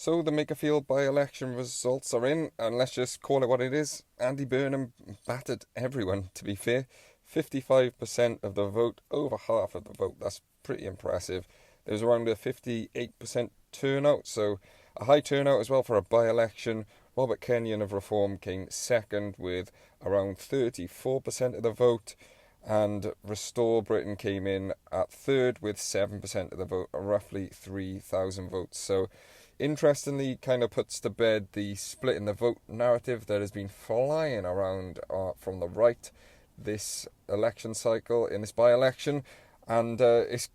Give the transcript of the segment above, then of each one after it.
So the Makerfield by-election results are in, and let's just call it what it is. Andy Burnham battered everyone, to be fair. 55% of the vote, over half of the vote. That's pretty impressive. There was around a 58% turnout, so a high turnout as well for a by-election. Robert Kenyon of Reform came second with around 34% of the vote, and Restore Britain came in at third with 7% of the vote, roughly 3,000 votes. So interestingly, kind of puts to bed the split in the vote narrative that has been flying around from the right this election cycle, in this by-election. And it's,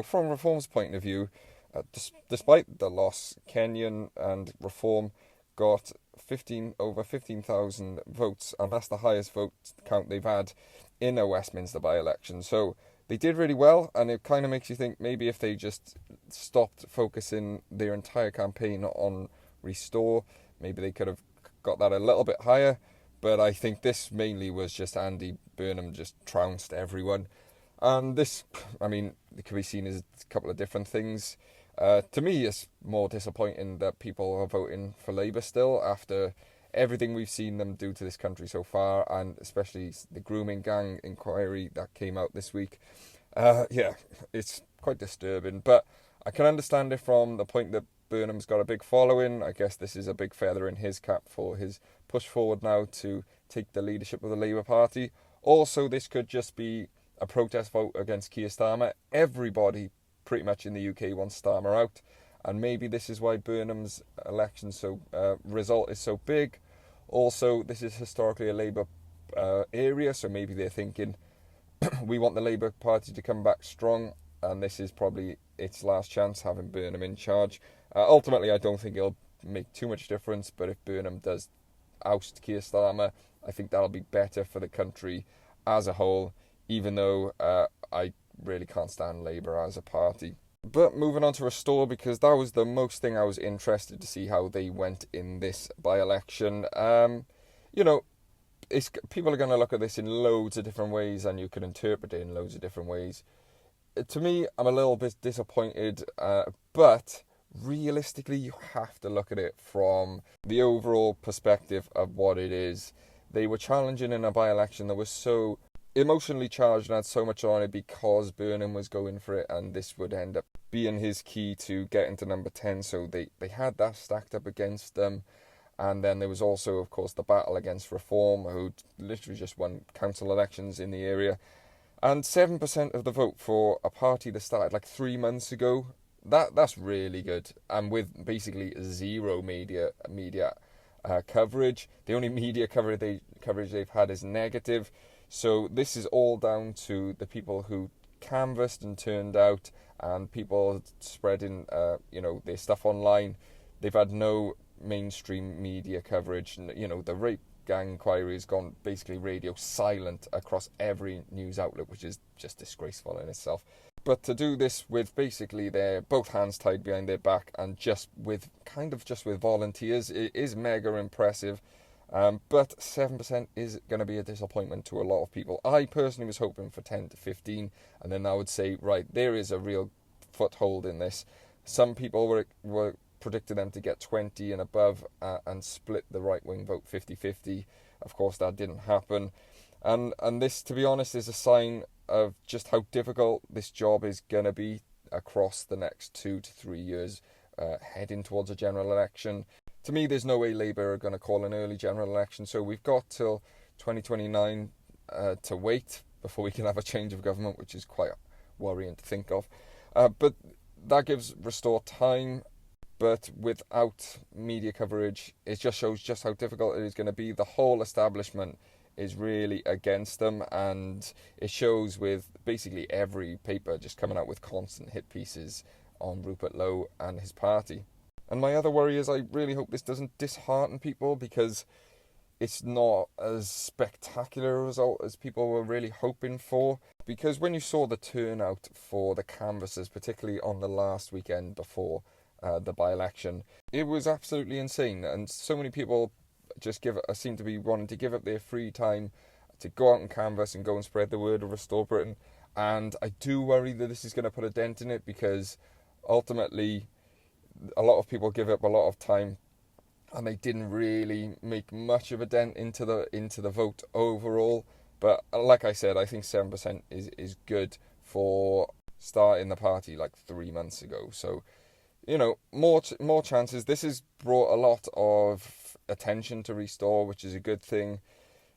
from Reform's point of view, despite the loss, Kenyon and Reform got over 15,000 votes, and that's the highest vote count they've had in a Westminster by-election. So they did really well, and it kind of makes you think maybe if they just stopped focusing their entire campaign on Restore, maybe they could have got that a little bit higher. But I think this mainly was just Andy Burnham just trounced everyone. And this, it can be seen as a couple of different things. To me, it's more disappointing that people are voting for Labour still after everything we've seen them do to this country so far, and especially the grooming gang inquiry that came out this week. It's quite disturbing, but I can understand it from the point that Burnham's got a big following. I guess this is a big feather in his cap for his push forward now to take the leadership of the Labour Party. Also, this could just be a protest vote against Keir Starmer. Everybody pretty much in the UK wants Starmer out, and maybe this is why Burnham's election result is so big. Also, this is historically a Labour area, so maybe they're thinking we want the Labour Party to come back strong, and this is probably its last chance having Burnham in charge. Ultimately, I don't think it'll make too much difference, but if Burnham does oust Keir Starmer, I think that'll be better for the country as a whole, even though I really can't stand Labour as a party. But moving on to Restore, because that was the most thing I was interested to see how they went in this by-election. People are going to look at this in loads of different ways, and you can interpret it in loads of different ways. To me, I'm a little bit disappointed, but realistically, you have to look at it from the overall perspective of what it is. They were challenging in a by-election that was so emotionally charged and had so much on it because Burnham was going for it, and this would end up being his key to getting to number 10. So they had that stacked up against them. And then there was also, of course, the battle against Reform, who literally just won council elections in the area. And 7% of the vote for a party that started like 3 months ago, that's really good. And with basically zero media coverage. The only media coverage they've had is negative. So this is all down to the people who canvassed and turned out, and people spreading their stuff online. They've had no mainstream media coverage. The rape gang inquiry has gone basically radio silent across every news outlet, which is just disgraceful in itself. But to do this with basically their both hands tied behind their back and just with volunteers, it is mega impressive. But 7% is going to be a disappointment to a lot of people. I personally was hoping for 10 to 15, and then I would say, right, there is a real foothold in this. Some people were predicted them to get 20 and above and split the right-wing vote 50-50. Of course, that didn't happen. And this, to be honest, is a sign of just how difficult this job is going to be across the next 2 to 3 years, heading towards a general election. To me, there's no way Labour are going to call an early general election, so we've got till 2029 to wait before we can have a change of government, which is quite worrying to think of. But that gives Restore time. But without media coverage, it just shows just how difficult it is going to be. The whole establishment is really against them, and it shows with basically every paper just coming out with constant hit pieces on Rupert Lowe and his party. And my other worry is I really hope this doesn't dishearten people, because it's not as spectacular a result as people were really hoping for. Because when you saw the turnout for the canvassers, particularly on the last weekend before the by-election, it was absolutely insane, and so many people just seem to be wanting to give up their free time to go out and canvass and go and spread the word of Restore Britain. And I do worry that this is going to put a dent in it, because ultimately a lot of people give up a lot of time, and they didn't really make much of a dent into the vote overall. But like I said, I think 7% is good for starting the party like 3 months ago. So more chances. This has brought a lot of attention to Restore, which is a good thing.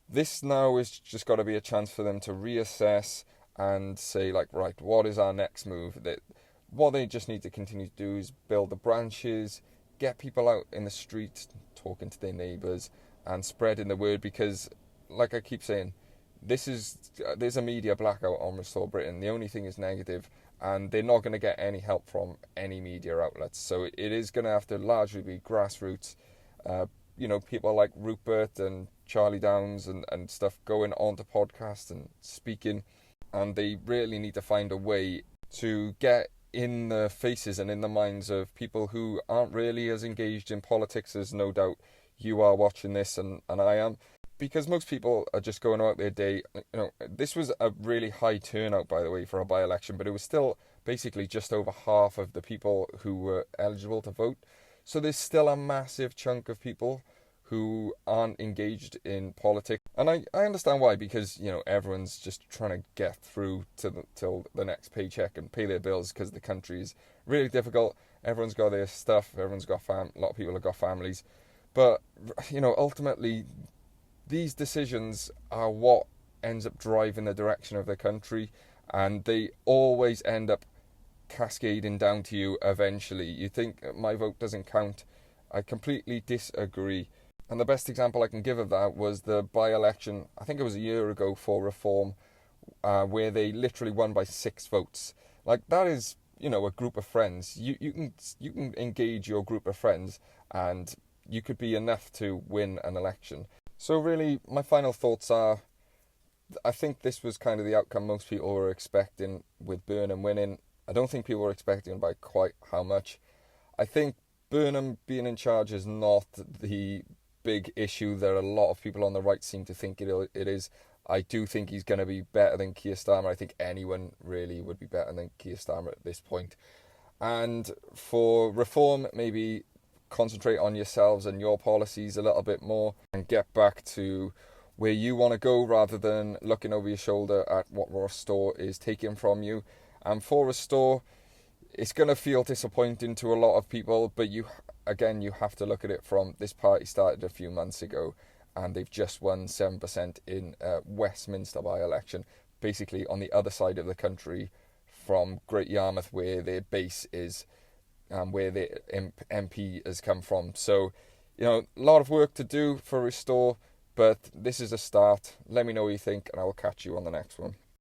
This now is just got to be a chance for them to reassess and say, like, right, what is our next move? What they just need to continue to do is build the branches, get people out in the streets, talking to their neighbours, and spreading the word. Because, like I keep saying, there's a media blackout on Restore Britain. The only thing is negative, and they're not going to get any help from any media outlets. So it is going to have to largely be grassroots. People like Rupert and Charlie Downs and stuff going onto podcasts and speaking, and they really need to find a way to get in the faces and in the minds of people who aren't really as engaged in politics as no doubt you are watching this and I am. Because most people are just going about their day. This was a really high turnout, by the way, for a by-election, but it was still basically just over half of the people who were eligible to vote. So there's still a massive chunk of people who aren't engaged in politics. And I understand why, because, everyone's just trying to get through till the next paycheck and pay their bills, because the country is really difficult. Everyone's got their stuff. Everyone's got a lot of people have got families. But, ultimately, these decisions are what ends up driving the direction of the country, and they always end up cascading down to you eventually. You think my vote doesn't count? I completely disagree. And the best example I can give of that was the by-election, I think it was a year ago, for Reform, where they literally won by 6 votes. Like, that is, a group of friends. You can engage your group of friends, and you could be enough to win an election. So really, my final thoughts are, I think this was kind of the outcome most people were expecting with Burnham winning. I don't think people were expecting by quite how much. I think Burnham being in charge is not the big issue that a lot of people on the right seem to think it is. I do think he's going to be better than Keir Starmer. I think anyone really would be better than Keir Starmer at this point. And for Reform, maybe concentrate on yourselves and your policies a little bit more and get back to where you want to go, rather than looking over your shoulder at what Restore is taking from you. And for Restore, it's going to feel disappointing to a lot of people, but you have to look at it from, this party started a few months ago and they've just won 7% in Westminster by-election, basically on the other side of the country from Great Yarmouth, where their base is, where the MP has come from. So, a lot of work to do for Restore, but this is a start. Let me know what you think, and I will catch you on the next one.